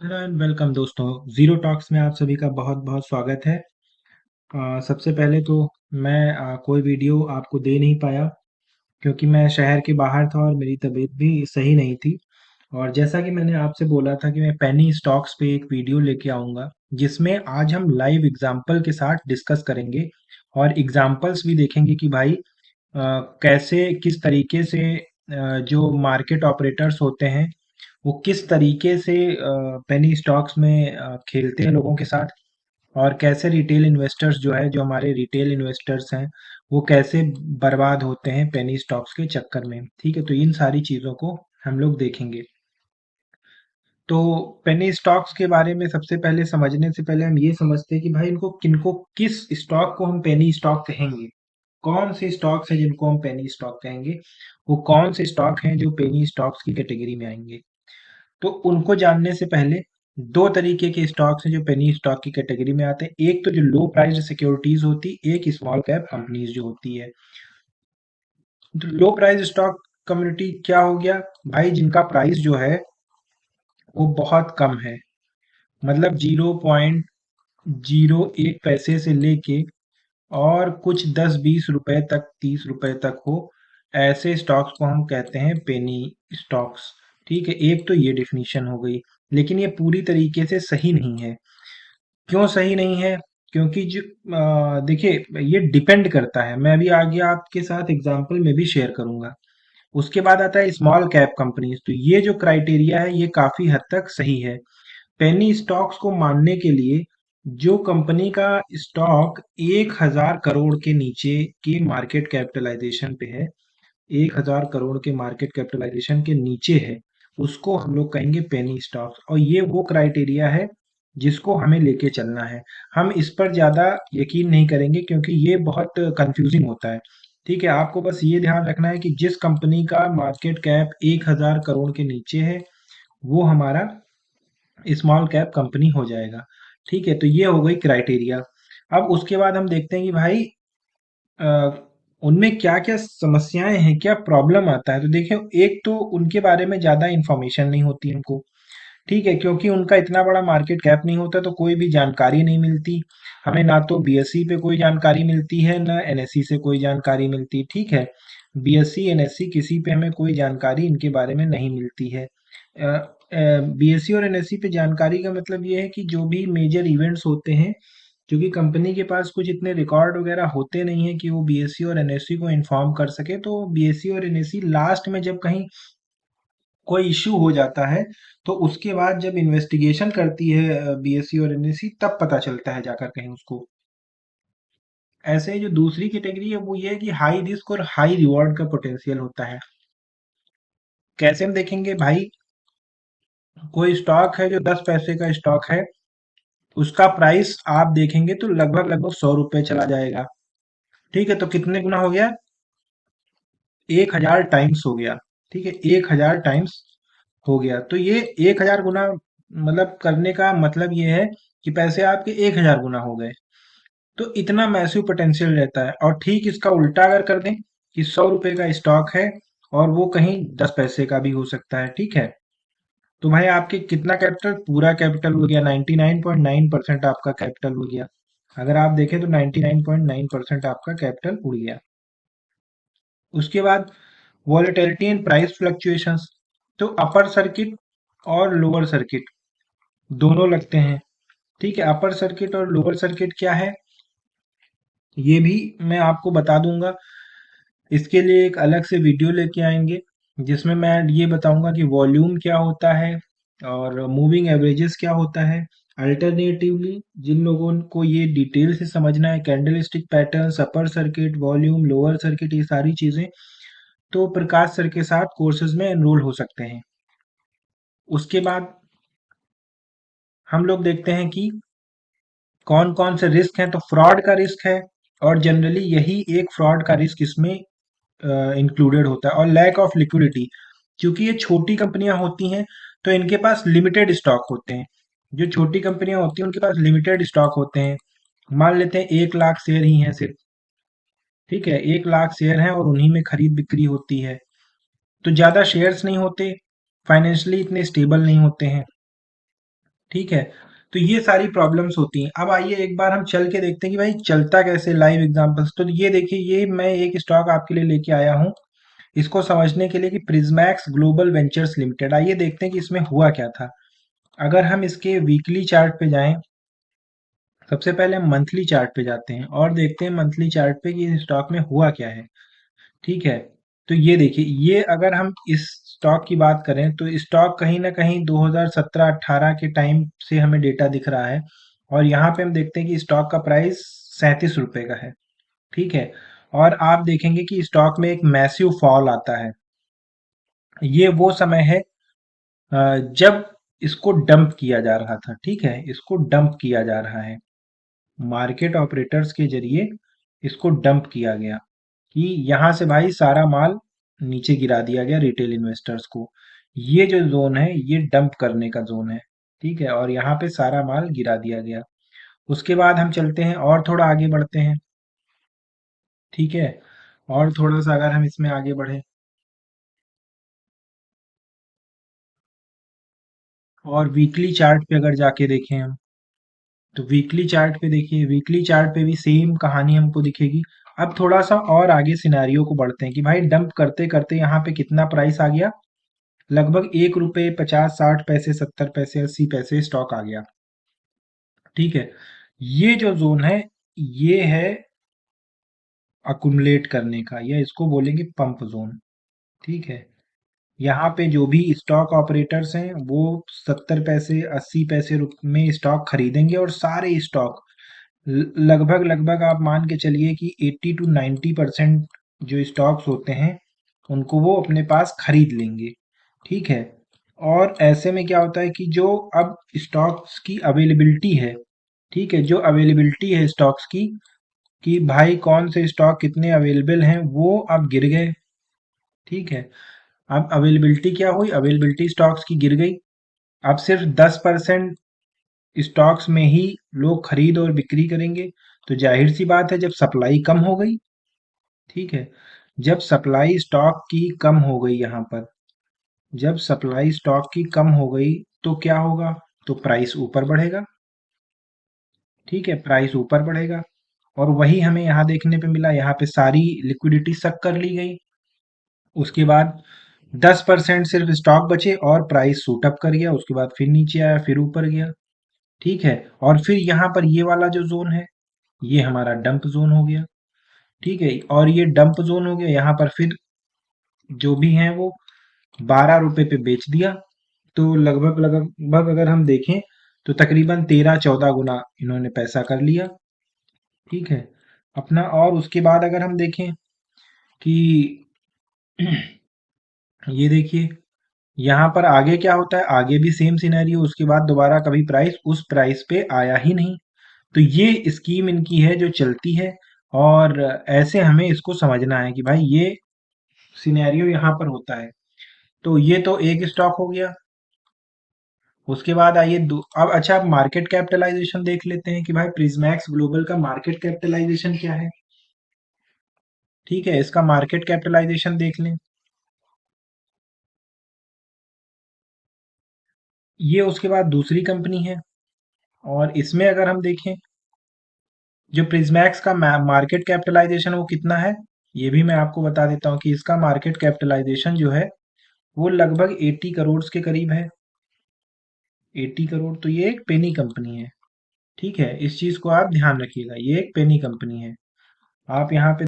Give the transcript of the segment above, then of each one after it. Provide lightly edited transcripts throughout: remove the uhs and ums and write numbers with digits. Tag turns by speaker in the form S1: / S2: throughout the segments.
S1: Hello and welcome दोस्तों। Zero talks में आप सभी का बहुत बहुत स्वागत है। सबसे पहले तो मैं कोई वीडियो आपको दे नहीं पाया क्योंकि मैं शहर के बाहर था और मेरी तबीयत भी सही नहीं थी। और जैसा कि मैंने आपसे बोला था कि मैं पेनी स्टॉक्स पे एक वीडियो लेके आऊँगा जिसमें आज हम लाइव एग्जांपल के साथ डिस्कस करेंगे और एग्जांपल्स भी देखेंगे कि भाई कैसे किस तरीके से जो मार्केट ऑपरेटर्स होते हैं वो किस तरीके से पेनी स्टॉक्स में खेलते हैं लोगों के साथ, और कैसे रिटेल इन्वेस्टर्स जो है जो हमारे रिटेल इन्वेस्टर्स हैं वो कैसे बर्बाद होते हैं पेनी स्टॉक्स के चक्कर में। ठीक है, तो इन सारी चीज़ों को हम लोग देखेंगे। तो पेनी स्टॉक्स के बारे में सबसे पहले समझने से पहले हम ये समझते हैं कि भाई इनको किनको किस स्टॉक को हम पेनी स्टॉक कहेंगे। कौन से स्टॉक्स हैं जिनको हम पेनी स्टॉक कहेंगे, वो कौन से स्टॉक हैं जो पेनी स्टॉक्स की कैटेगरी में आएंगे। तो उनको जानने से पहले दो तरीके के स्टॉक्स हैं जो पेनी स्टॉक की कैटेगरी में आते हैं। एक तो जो लो प्राइस्ड सिक्योरिटीज होती, एक स्मॉल कैप कंपनीज जो होती है। तो लो प्राइस स्टॉक कम्युनिटी क्या हो गया भाई, जिनका प्राइस जो है वो बहुत कम है, मतलब 0.01 पैसे से लेके और कुछ 10-20 रुपए तक, 30 रुपए तक हो, ऐसे स्टॉक्स को हम कहते हैं पेनी स्टॉक्स। ठीक है, एक तो ये डिफिनीशन हो गई, लेकिन ये पूरी तरीके से सही नहीं है। क्यों सही नहीं है? क्योंकि जो देखिए ये डिपेंड करता है, मैं अभी आगे आपके साथ एग्जांपल में भी शेयर करूंगा। उसके बाद आता है स्मॉल कैप कंपनीज। तो ये जो क्राइटेरिया है ये काफी हद तक सही है। पेनी स्टॉक्स को मानने के लिए जो कंपनी का स्टॉक 1,000 करोड़ के नीचे की मार्केट कैपिटलाइजेशन पे है, 1,000 करोड़ के मार्केट कैपिटलाइजेशन के नीचे है, उसको हम लोग कहेंगे पेनी स्टॉक्स। और ये वो क्राइटेरिया है जिसको हमें लेके चलना है। हम इस पर ज़्यादा यकीन नहीं करेंगे क्योंकि ये बहुत कंफ्यूजिंग होता है। ठीक है, आपको बस ये ध्यान रखना है कि जिस कंपनी का मार्केट कैप 1,000 करोड़ के नीचे है वो हमारा स्मॉल कैप कंपनी हो जाएगा। ठीक है, तो ये हो गई क्राइटेरिया। अब उसके बाद हम देखते हैं कि भाई अ, उनमें क्या-क्या समस्याएँ हैं, क्या प्रॉब्लम आता है। तो देखिए, एक तो उनके बारे में ज़्यादा इन्फॉर्मेशन नहीं होती हमको। ठीक है, क्योंकि उनका इतना बड़ा मार्केट कैप नहीं होता तो कोई भी जानकारी नहीं मिलती। हमें ना तो बीएसई पे कोई जानकारी मिलती है, ना एनएसई से कोई जानकारी मिलती। ठीक है, बीएसई, एनएसई किसी पे हमें कोई जानकारी इनके बारे में नहीं मिलती है। बीएसई और एनएसई पे जानकारी का मतलब ये है कि जो भी मेजर इवेंट्स होते हैं, क्योंकि कंपनी के पास कुछ इतने रिकॉर्ड वगैरह होते नहीं है कि वो बीएसई और एनएसई को इन्फॉर्म कर सके, तो बीएसई और एनएसई लास्ट में जब कहीं कोई इश्यू हो जाता है तो उसके बाद जब इन्वेस्टिगेशन करती है बीएसई और एनएसई, तब पता चलता है जाकर कहीं उसको। ऐसे ही जो दूसरी कैटेगरी है वो ये है कि हाई रिस्क और हाई रिवॉर्ड का पोटेंशियल होता है। कैसे हम देखेंगे भाई, कोई स्टॉक है जो 10 पैसे का स्टॉक है, उसका प्राइस आप देखेंगे तो लगभग लगभग 100 रुपए चला जाएगा। ठीक है, तो कितने गुना हो गया? 1,000 टाइम्स हो गया। ठीक है, 1,000 टाइम्स हो गया। तो ये 1,000 गुना मतलब करने का मतलब ये है कि पैसे आपके 1,000 गुना हो गए। तो इतना मैसिव पोटेंशियल रहता है। और ठीक इसका उल्टा अगर कर दें कि 100 रुपए का स्टॉक है और वो कहीं 10 पैसे का भी हो सकता है। ठीक है, तो भाई आपके कितना कैपिटल, पूरा कैपिटल उड़ गया, 99.9% आपका कैपिटल उड़ गया। अगर आप देखें तो 99.9% आपका कैपिटल उड़ गया। उसके बाद वॉलेटिलिटी एंड प्राइस फ्लक्चुएशंस। तो अपर सर्किट और लोअर सर्किट दोनों लगते हैं। ठीक है, अपर सर्किट और लोअर सर्किट क्या है ये भी मैं आपको बता दूंगा। इसके लिए एक अलग से वीडियो लेके आएंगे जिसमें मैं ये बताऊंगा कि वॉल्यूम क्या होता है और मूविंग एवरेजेस क्या होता है। अल्टरनेटिवली जिन लोगों को ये डिटेल से समझना है, candle stick pattern, upper circuit, volume, lower circuit, ये सारी चीजें, तो प्रकाश सर के साथ कोर्सेज में एनरोल हो सकते हैं। उसके बाद हम लोग देखते हैं कि कौन कौन से रिस्क हैं। तो फ्रॉड का रिस्क है, और जनरली यही एक फ्रॉड का रिस्क इसमें इंक्लूडेड होता है। और लैक ऑफ लिक्विडिटी, क्योंकि ये छोटी कंपनियां होती हैं तो इनके पास लिमिटेड स्टॉक होते हैं। जो छोटी कंपनियां होती हैं उनके पास लिमिटेड स्टॉक होते हैं। मान लेते हैं 1 लाख शेयर ही हैं सिर्फ। ठीक है, 1 लाख शेयर हैं और उन्हीं में खरीद बिक्री होती है। तो ज्यादा शेयर्स नहीं होते, फाइनेंशियली इतने स्टेबल नहीं होते हैं। ठीक है। तो ये सारी प्रॉब्लम्स होती हैं। अब आइए एक बार हम चल के देखते हैं कि भाई चलता कैसे, लाइव एग्जांपल्स। तो ये देखिए, ये मैं एक स्टॉक आपके लिए लेके आया हूँ इसको समझने के लिए, कि प्रिज्मैक्स ग्लोबल वेंचर्स लिमिटेड। आइए देखते हैं कि इसमें हुआ क्या था। अगर हम इसके वीकली चार्ट पे जाएं, सबसे पहले हम मंथली चार्ट पे जाते हैं और देखते हैं मंथली चार्ट पे कि इस स्टॉक में हुआ क्या है। ठीक है। तो ये देखिए, ये अगर हम इस स्टॉक की बात करें तो स्टॉक कहीं ना कहीं 2017-18 के टाइम से हमें डेटा दिख रहा है, और यहाँ पे हम देखते हैं कि स्टॉक का प्राइस 37 रुपए का है। ठीक है। और आप देखेंगे कि स्टॉक में एक मैसिव फॉल आता है। ये वो समय है जब इसको डंप किया जा रहा था। ठीक है, इसको डंप किया जा रहा है, मार्केट ऑपरेटर्स के जरिए इसको डंप किया गया, कि यहाँ से भाई सारा माल नीचे गिरा दिया गया रिटेल इन्वेस्टर्स को। ये जो जोन है ये डंप करने का जोन है। ठीक है, और यहाँ पे सारा माल गिरा दिया गया। उसके बाद हम चलते हैं और थोड़ा आगे बढ़ते हैं। ठीक है, और थोड़ा सा अगर हम इसमें आगे बढ़े और वीकली चार्ट पे अगर जाके देखें हम, तो वीकली चार्ट पे देखिए, वीकली चार्ट पे भी सेम कहानी हमको दिखेगी। अब थोड़ा सा और आगे सिनेरियो को बढ़ते हैं कि भाई डंप करते करते यहाँ पे कितना प्राइस आ गया, लगभग 1 रुपए 50 60 पैसे 70 पैसे 80 पैसे स्टॉक आ गया। ठीक है। ये जो जोन है ये है अकुमुलेट करने का, या इसको बोलेंगे पंप जोन। ठीक है। यहाँ पे जो भी स्टॉक ऑपरेटर्स हैं वो 70 पैसे 80 पैसे में स्टॉक खरीदेंगे, और सारे स्टॉक लगभग लगभग आप मान के चलिए कि 80 to 90% जो स्टॉक्स होते हैं उनको वो अपने पास खरीद लेंगे। ठीक है। और ऐसे में क्या होता है कि जो अब स्टॉक्स की अवेलेबिलिटी है, ठीक है, जो अवेलेबिलिटी है स्टॉक्स की, कि भाई कौन से स्टॉक कितने अवेलेबल हैं, वो अब गिर गए। ठीक है। अब अवेलेबिलिटी क्या हुई, अवेलेबिलिटी स्टॉक्स की गिर गई। अब सिर्फ 10% स्टॉक्स में ही लोग खरीद और बिक्री करेंगे। तो जाहिर सी बात है, जब सप्लाई कम हो गई, ठीक है, जब सप्लाई स्टॉक की कम हो गई यहाँ पर, जब सप्लाई स्टॉक की कम हो गई तो क्या होगा, तो प्राइस ऊपर बढ़ेगा। ठीक है, प्राइस ऊपर बढ़ेगा। और वही हमें यहाँ देखने पे मिला, यहाँ पे सारी लिक्विडिटी सक कर ली गई। उसके बाद 10% सिर्फ स्टॉक बचे और प्राइस शूट अप कर गया, उसके बाद फिर नीचे आया, फिर ऊपर गया। ठीक है। और फिर यहाँ पर ये वाला जो जोन है ये हमारा डंप जोन हो गया। ठीक है, और ये डंप जोन हो गया, यहाँ पर फिर जो भी है वो 12 रुपए पे बेच दिया। तो लगभग लगभग अगर हम देखें तो तकरीबन 13-14 गुना इन्होंने पैसा कर लिया। ठीक है, अपना। और उसके बाद अगर हम देखें कि ये देखिए, यहाँ पर आगे क्या होता है, आगे भी सेम सिनेरियो, उसके बाद दोबारा कभी प्राइस उस प्राइस पे आया ही नहीं। तो ये स्कीम इनकी है जो चलती है, और ऐसे हमें इसको समझना है कि भाई ये सिनेरियो यहाँ पर होता है। तो ये तो एक स्टॉक हो गया। उसके बाद आइए अब अच्छा, अब मार्केट कैपिटलाइजेशन देख लेते हैं कि भाई प्रिज्मैक्स ग्लोबल का मार्केट कैपिटलाइजेशन क्या है। ठीक है, इसका मार्केट कैपिटलाइजेशन देख लें। ये उसके बाद दूसरी कंपनी है, और इसमें अगर हम देखें, जो प्रिज्मैक्स का मार्केट कैपिटलाइजेशन वो कितना है, ये भी मैं आपको बता देता हूँ कि इसका मार्केट कैपिटलाइजेशन जो है वो लगभग 80 करोड़ के करीब है। 80 करोड़। तो ये एक पेनी कंपनी है। ठीक है, इस चीज को आप ध्यान रखिएगा, ये एक पेनी कंपनी है। आप यहाँ पे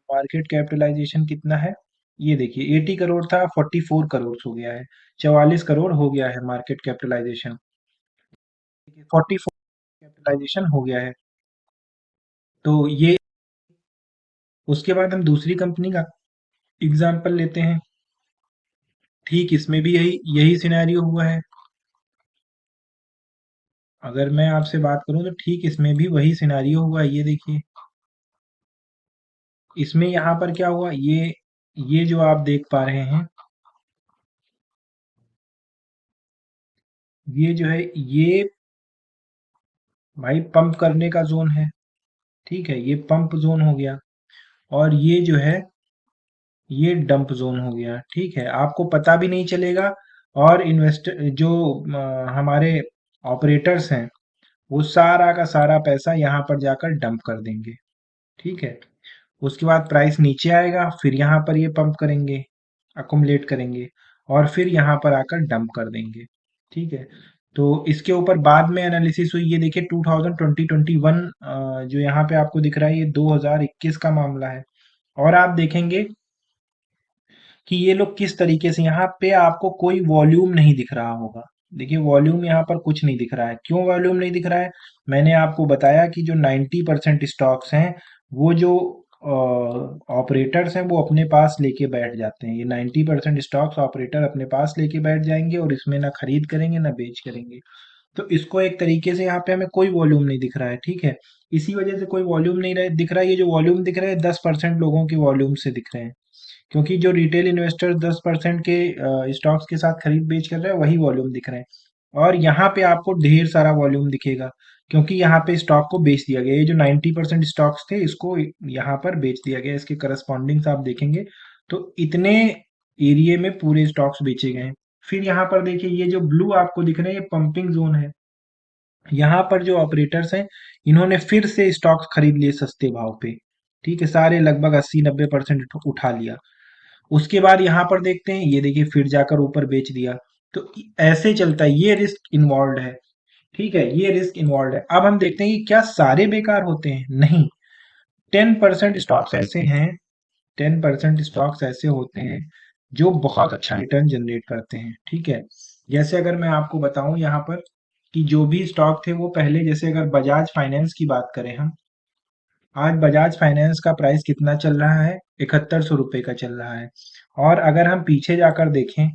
S1: मार्केट कैपिटलाइजेशन कितना है, ये देखिए, 80 करोड़ था, 44 करोड़ हो गया है, 44 करोड़ हो गया है मार्केट कैपिटलाइजेशन। 44 कैपिटलाइजेशन हो गया है। तो ये, उसके बाद हम दूसरी कंपनी का एग्जाम्पल लेते हैं। ठीक, इसमें भी यही यही सिनेरियो हुआ है। अगर मैं आपसे बात करूं तो ठीक इसमें भी वही सिनेरियो हुआ है। ये देखिए, इसमें यहाँ पर क्या हुआ, ये जो आप देख पा रहे हैं, ये जो है ये भाई पंप करने का जोन है। ठीक है, ये पंप जोन हो गया, और ये जो है ये डंप जोन हो गया। ठीक है, आपको पता भी नहीं चलेगा, और इन्वेस्टर जो हमारे ऑपरेटर्स हैं वो सारा का सारा पैसा यहाँ पर जाकर डंप कर देंगे। ठीक है, उसके बाद प्राइस नीचे आएगा, फिर यहाँ पर ये पंप करेंगे, अकुमुलेट करेंगे और फिर यहाँ पर आकर डंप कर देंगे। ठीक है, तो इसके ऊपर बाद में एनालिसिस हुई। ये देखिए 2021 जो यहाँ पे आपको दिख रहा है ये 2021 का मामला है। और आप देखेंगे कि ये लोग किस तरीके से, यहाँ पे आपको कोई वॉल्यूम नहीं दिख रहा होगा। देखिए वॉल्यूम यहाँ पर कुछ नहीं दिख रहा है। क्यों वॉल्यूम नहीं दिख रहा है? मैंने आपको बताया कि जो 90% स्टॉक्स हैं वो जो ऑपरेटर्स हैं वो अपने पास लेके बैठ जाते हैं। ये 90% स्टॉक्स ऑपरेटर अपने पास लेके बैठ जाएंगे और इसमें ना खरीद करेंगे ना बेच करेंगे। तो इसको एक तरीके से यहाँ पे हमें कोई वॉल्यूम नहीं दिख रहा है। ठीक है, इसी वजह से कोई वॉल्यूम नहीं दिख रहा है। ये जो वॉल्यूम दिख रहा है 10% लोगों की वॉल्यूम से दिख रहे हैं, क्योंकि जो रिटेल इन्वेस्टर 10% के स्टॉक्स के साथ खरीद बेच कर रहे हैं वही वॉल्यूम दिख रहे हैं। और यहाँ पे आपको ढेर सारा वॉल्यूम दिखेगा, क्योंकि यहाँ पे स्टॉक को बेच दिया गया। ये जो 90% स्टॉक्स थे इसको यहाँ पर बेच दिया गया। इसके करस्पॉन्डिंग्स आप देखेंगे तो इतने एरिया में पूरे स्टॉक्स बेचे गए हैं। फिर यहाँ पर देखिए ये जो ब्लू आपको दिख रहे हैं ये पंपिंग जोन है। यहाँ पर जो ऑपरेटर्स हैं इन्होंने फिर से स्टॉक्स खरीद लिए सस्ते भाव पे। ठीक है, सारे लगभग 80-90% उठा लिया। उसके बाद यहाँ पर देखते हैं, ये देखिए फिर जाकर ऊपर बेच दिया। तो ऐसे चलता है, ये रिस्क इन्वॉल्व है। ठीक है, ये रिस्क इन्वॉल्व है। अब हम देखते हैं कि क्या सारे बेकार होते हैं? नहीं, 10% स्टॉक्स ऐसे हैं, 10% स्टॉक्स ऐसे होते हैं जो बहुत अच्छा रिटर्न जनरेट करते हैं। ठीक है, जैसे अगर मैं आपको बताऊं यहाँ पर कि जो भी स्टॉक थे वो पहले, जैसे अगर बजाज फाइनेंस की बात करें हम, आज बजाज फाइनेंस का प्राइस कितना चल रहा है? 7100 रुपये का चल रहा है। और अगर हम पीछे जाकर देखें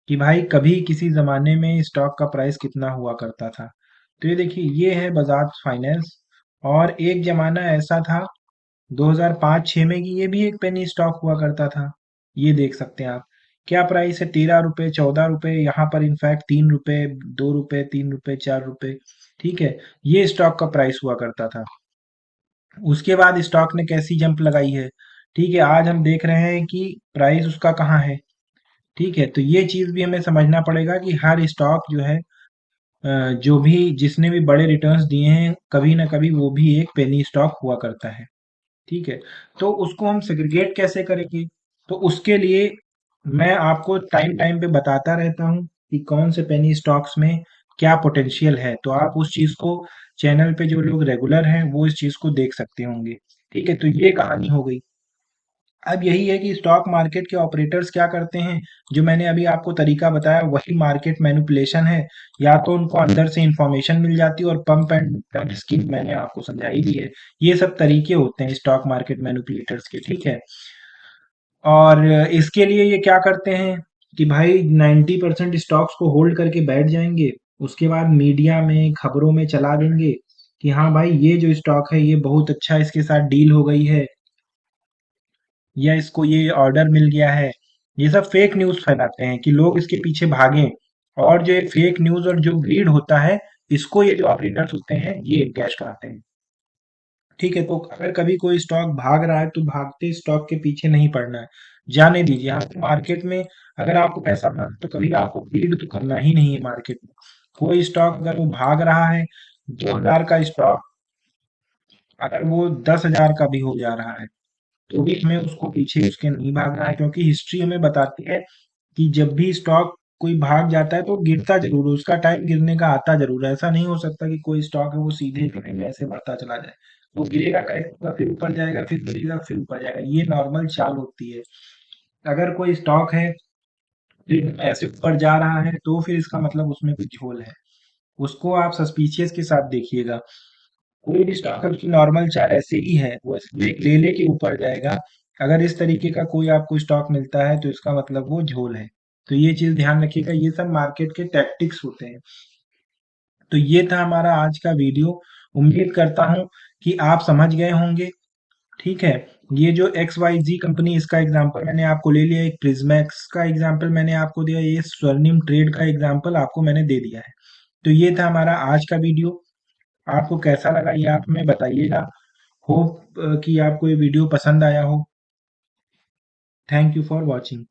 S1: कि भाई कभी किसी ज़माने में स्टॉक का प्राइस कितना हुआ करता था, तो ये देखिए ये है बजाज फाइनेंस। और एक ज़माना ऐसा था 2005-6 में कि ये भी एक पेनी स्टॉक हुआ करता था। ये देख सकते हैं आप, क्या प्राइस है? 13 रुपये, 14 रुपये, यहाँ पर इनफैक्ट 3 रुपये, 2 रुपये, 3 रुपये, 4 रुपये। ठीक है, ये स्टॉक का प्राइस हुआ करता था। उसके बाद स्टॉक ने कैसी जंप लगाई है। ठीक है, आज हम देख रहे हैं कि प्राइस उसका कहाँ है। ठीक है, तो ये चीज़ भी हमें समझना पड़ेगा कि हर स्टॉक जो है जो भी जिसने भी बड़े रिटर्न्स दिए हैं कभी ना कभी वो भी एक पेनी स्टॉक हुआ करता है। ठीक है, तो उसको हम सेग्रीगेट कैसे करेंगे? तो उसके लिए मैं आपको टाइम टाइम पे बताता रहता हूँ कि कौन से पेनी स्टॉक्स में क्या पोटेंशियल है। तो आप उस चीज़ को, चैनल पे जो लोग रेगुलर हैं वो इस चीज़ को देख सकते होंगे। ठीक है, तो ये कहानी हो गई। अब यही है कि स्टॉक मार्केट के ऑपरेटर्स क्या करते हैं, जो मैंने अभी आपको तरीका बताया वही मार्केट मैनिपुलेशन है। या तो उनको अंदर से इंफॉर्मेशन मिल जाती है और पंप एंड डंप स्कीम मैंने आपको समझाई दी है। ये सब तरीके होते हैं स्टॉक मार्केट मैनिपुलेटर्स के। ठीक है, और इसके लिए ये क्या करते हैं कि भाई 90% स्टॉक्स को होल्ड करके बैठ जाएंगे। उसके बाद मीडिया में खबरों में चला देंगे कि हाँ भाई ये जो स्टॉक है ये बहुत अच्छा, इसके साथ डील हो गई है या इसको ये ऑर्डर मिल गया है। ये सब फेक न्यूज़ फैलाते हैं कि लोग इसके पीछे भागें। और जो एक फेक न्यूज़ और जो ग्रीड होता है, इसको ये जो ऑपरेटर्स होते हैं ये कैश कराते हैं। ठीक है, तो अगर कभी कोई स्टॉक भाग रहा है तो भागते स्टॉक के पीछे नहीं पड़ना है, जाने दीजिए। आप मार्केट में अगर आपको पैसा बनाना है, तो कभी आपको रीड तो करना ही नहीं है मार्केट में। कोई स्टॉक अगर वो भाग रहा है, 2000 का स्टॉक अगर वो 10,000 का भी हो जा रहा है तो भी हमें उसको पीछे उसके नहीं भागना है, क्योंकि हिस्ट्री हमें बताती है कि जब भी स्टॉक कोई भाग जाता है तो गिरता जरूर है, उसका टाइम गिरने का आता जरूर है। ऐसा नहीं हो सकता कि कोई स्टॉक है वो सीधे गिरेगा ऐसे बढ़ता चला जाए। वो गिरेगा, करेक्ट होगा, फिर ऊपर जाएगा, फिर गिरेगा, फिर ऊपर जाएगा। ये नॉर्मल चाल होती है। अगर कोई स्टॉक है फिर ऐसे ऊपर जा रहा है तो फिर इसका मतलब उसमें कुछ झोल है। उसको आप सस्पिशियस के साथ देखिएगा। कोई भी स्टॉक की नॉर्मल चाल ऐसे ही है, वो ले लेके ऊपर जाएगा। अगर इस तरीके का कोई आपको स्टॉक मिलता है तो इसका मतलब वो झोल है। तो ये चीज ध्यान रखिएगा, ये सब मार्केट के टैक्टिक्स होते हैं। तो ये था हमारा आज का वीडियो। उम्मीद करता हूँ कि आप समझ गए होंगे। ठीक है, ये जो एक्स वाई जी कंपनी, इसका एग्जांपल मैंने आपको ले लिया, एक प्रिज्मैक्स का एग्जांपल मैंने आपको दिया, ये स्वर्णिम ट्रेड का एग्जांपल आपको मैंने दे दिया है। तो ये था हमारा आज का वीडियो। आपको कैसा लगा ये आप हमें बताइएगा। होप कि आपको ये वीडियो पसंद आया हो। Thank you for watching.